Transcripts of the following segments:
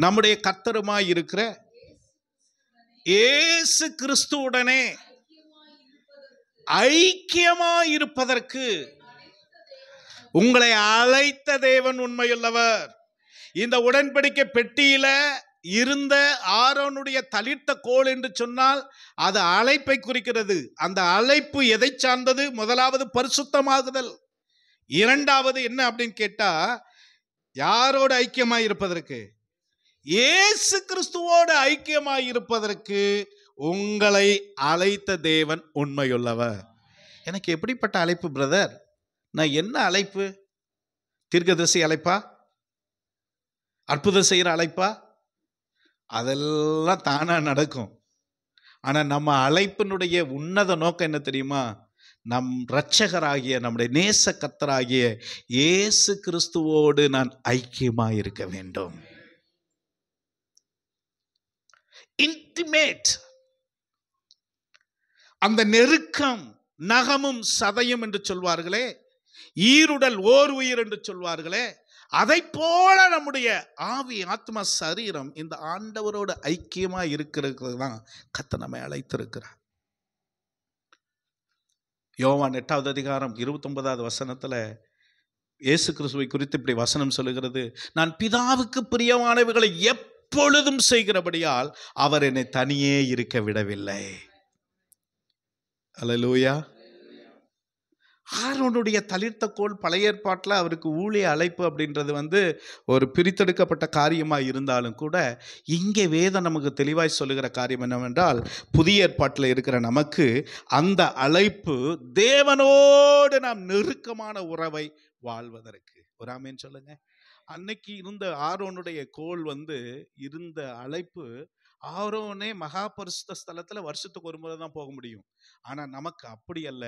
நம்முடைய கர்த்தருமாய் இருக்கிற இயேசு கிறிஸ்துவுடனே ஐக்கியமாய் இருப்பதற்கு உங்களை அழைத்த தேவன் உண்மையுள்ளவர். இந்த உடன்படிக்கை பெட்டியில இருந்த ஆரோனுடைய தளிர்த்த கோல் என்று சொன்னால் அது அழைப்பை குறிக்கிறது. அந்த அழைப்பு எதை சார்ந்தது? முதலாவது பரிசுத்தமாகுதல். இரண்டாவது என்ன அப்படின்னு கேட்டா, யாரோடு ஐக்கியமாய் இருப்பதற்கு? இயேசு கிறிஸ்துவோடு ஐக்கியமாய் இருப்பதற்கு உங்களை அழைத்த தேவன் உண்மையுள்ளவர். எனக்கு எப்படிப்பட்ட அழைப்பு பிரதர்? நான் என்ன அழைப்பு? தீர்க்கதரிசி அழைப்பா? அற்புதம் செய்கிற அழைப்பா? அதெல்லாம் தானா நடக்கும். ஆனா நம்ம அழைப்பினுடைய உன்னத நோக்கம் என்ன தெரியுமா? நம் இரட்சகராகிய நம்முடைய நேச கர்த்தராகிய இயேசு கிறிஸ்துவோடு நான் ஐக்கியமாய் இருக்க வேண்டும். இன்டிமேட், அந்த நெருக்கம், நகமும் சதையும் என்று சொல்வார்களே, ஈருடல் ஓர் உயிர் என்று சொல்வார்களே, அதை போல நம்முடைய ஆவி, ஆத்மா, சரீரம் இந்த ஆண்டவரோடு ஐக்கியமா இருக்கிறது தான் கர்த்தர் நம்மை அழைத்திருக்கிறார். யோவான் 8வது அதிகாரம் 29வது வசனத்துல இயேசு கிறிஸ்துவை குறித்து இப்படி வசனம் சொல்லுகிறது, நான் பிதாவுக்கு பிரியமானவைகளை எப்பொழுதும் செய்கிறபடியால் அவர் என்னை தனியே இருக்க விடவில்லை. அல்லேலூயா. ஆரோனுடைய தளிர்த்த கோல் பழைய ஏற்பாட்டில் அவருக்கு ஊழிய அழைப்பு அப்படின்றது ஒரு பிரித்தெடுக்கப்பட்ட காரியமாக இருந்தாலும் கூட, இங்கே வேதம் நமக்கு தெளிவாய் சொல்லுகிற காரியம் என்னவென்றால், புதிய ஏற்பாட்டில் இருக்கிற நமக்கு அந்த அழைப்பு தேவனோடு நாம் நெருக்கமான உறவை வாழ்வதற்கு. ஒரு ஆமென் சொல்லுங்க. அன்னைக்கு இருந்த ஆரோனுடைய கோல் இருந்த அழைப்பு, ஆரோனே மகா பரிசுத்த ஸ்தலத்துல வருஷத்துக்கு ஒரு முறை தான் போக முடியும். ஆனா நமக்கு அப்படி அல்ல.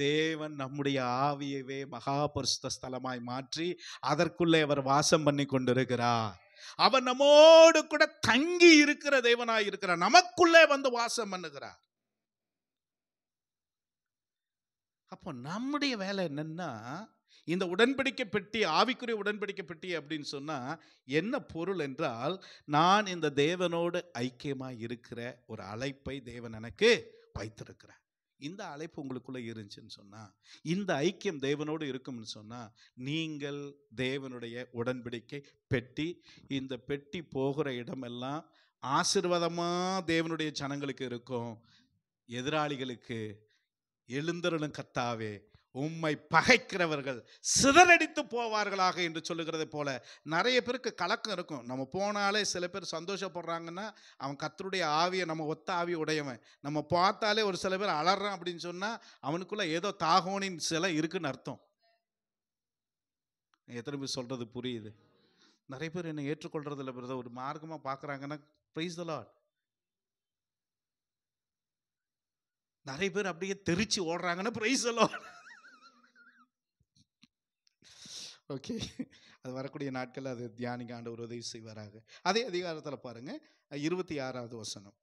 தேவன் நம்முடைய ஆவியவே மகா பரிசுத்த ஸ்தலமாய் மாற்றி அதற்குள்ளே அவர் வாசம் பண்ணி கொண்டிருக்கிறார். அவர் நம்மோடு கூட தங்கி இருக்கிற தேவனாய் இருக்கிறார். நமக்குள்ளே வாசம் பண்ணுகிறார். அப்போ நம்முடைய வேலை என்னன்னா, இந்த உடன்படிக்கை பெட்டி, ஆவிக்குரிய உடன்படிக்கை பெட்டி அப்படின்னு சொன்னா என்ன பொருள் என்றால், நான் இந்த தேவனோடு ஐக்கியமாய் இருக்கிற ஒரு அழைப்பை தேவன் எனக்கு வைத்திருக்கிறார். இந்த அழைப்பு உங்களுக்குள்ள இருந்துச்சுன்னு சொன்னா, இந்த ஐக்கியம் தேவனோடு இருக்கும்னு சொன்னா, நீங்கள் தேவனுடைய உடன்படிக்கை பெட்டி, இந்த பெட்டி போகிற இடமெல்லாம் ஆசீர்வாதமா தேவனுடைய ஜனங்களுக்கு இருக்கும். எதிராளிகளுக்கு எழுந்தருளும் கர்த்தாவே, உம்மை பகைக்கிறவர்கள் சிதறடித்து போவார்களாக என்று சொல்லுகிறதை போல நிறைய பேருக்கு கலக்கம் இருக்கும். நம்ம போனாலே சில பேர் சந்தோஷப்படுறாங்கன்னா, அவன் கர்த்தருடைய ஆவியை, நம்ம ஒத்த ஆவி உடையவன். நம்ம பார்த்தாலே ஒரு சில பேர் அலறான் அப்படின்னு சொன்னா, அவனுக்குள்ள ஏதோ தாகோனின் சிலை இருக்குன்னு அர்த்தம். எத்தனை பேர் சொல்றது புரியுது? நிறைய பேர் என்னை ஏற்றுக்கொள்றது இல்லை பிரதர். ஒரு மார்க்கமா பார்க்குறாங்கன்னா பிரைஸ் தி லார்ட். நிறைய பேர் அப்படியே தெரிச்சு ஓடுறாங்கன்னா பிரைஸ் தி லார்ட். ஓகே, அது வரக்கூடிய நாட்கள் அது தியானிக்க ஆண்டவர் உதவி செய்வாராக. அதே அதிகாரத்தில் பாருங்க, 26வது வசனம்.